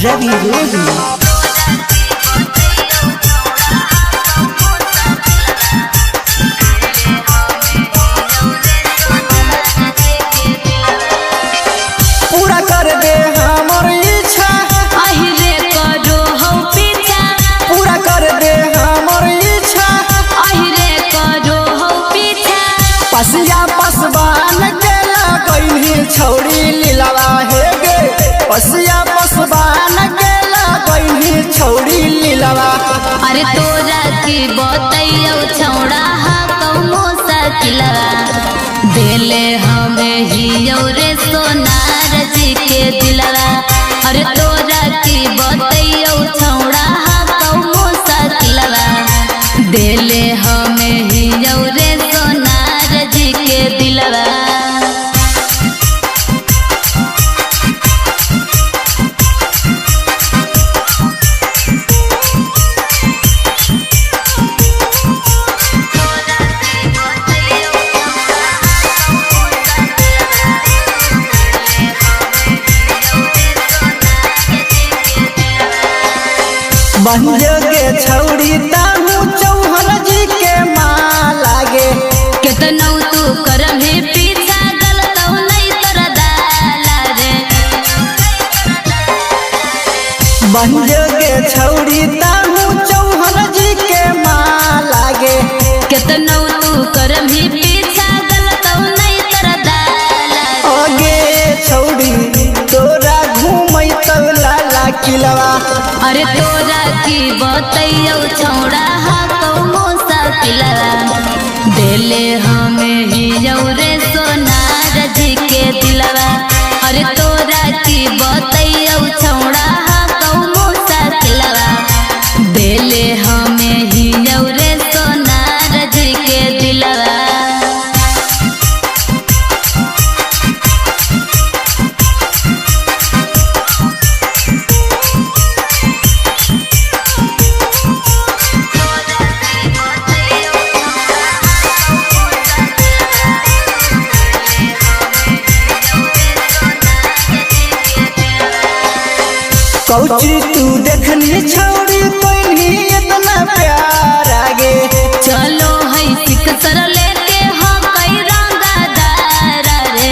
रवि रोही। पूरा कर दे हमर इच्छा, अहिरे करो हो पीछा। पूरा कर दे हमर इच्छा, अहिरे करो हो पीछा। पसिया पसबान गेला कहीं छौड़ी लीलावा हे गे, पसिया पसबान गेला कहीं छौड़ी लीलावा। अरे तोरा की बतैयो छौड़ा हा कौनो सकिलवा, देले हमें हियो रे सोनार जी के दिलवा। अरे तोरा की बतैयो छौड़ा हा कौनो सकिलवा, देले हमें हियो रे सोनार जी के दिलवा। बंजोगे छौड़ी ताहू चौहन जी के माँ लागे। केतनौ तू करमे पीछा गलतौ नहीं तोरा दाला रे। बंजोगे छौड़ी ताहू चौहन जी के माँ लागे। केतनौ तू करमे पीछा गलतौ नहीं तोरा दाला रे। ओगे छौड़ी तोरा घूमै तौ लाला किलवा। अरे तोरा की बतैयो छौड़ा हा कौनो सकिलवा, देले हमें हियो रे सोनार जी के दिलवा। अरे तोरा की बतैयो छौड़ा हा कौनो सकिलवा, देले हमें हियो रे सोनार जी के दिलवा। कौची तू देखनी छौड़ी कोइनी इतना प्यार आगे। चलो है सिक सर लेके हो कई रंगदार रे।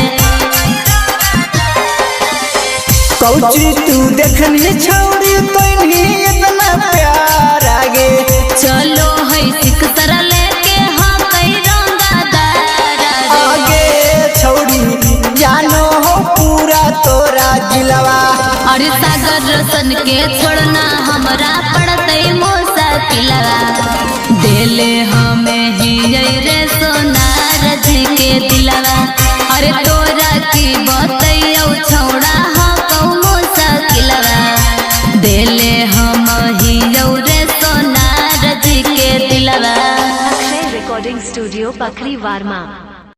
कौची तू देखनी छौड़ी कोइनी इतना प्यार आगे। चलो है सिक सर लेके हो कई रंगदार रे। आगे छौड़ी जानो हो पूरा तोरा जिलवा। अरे सागर रसन के छोड़ना हमरा पड़ते मोसा किलवा, देले हमें हिये रे सोनार जी के दिलवा। अरे तोरा की बतैयो छौड़ा हा कौनो सकिलवा, देले हम हियो रे सोनार जी के दिलवा। Akshay recording studio पखरी वार्मा।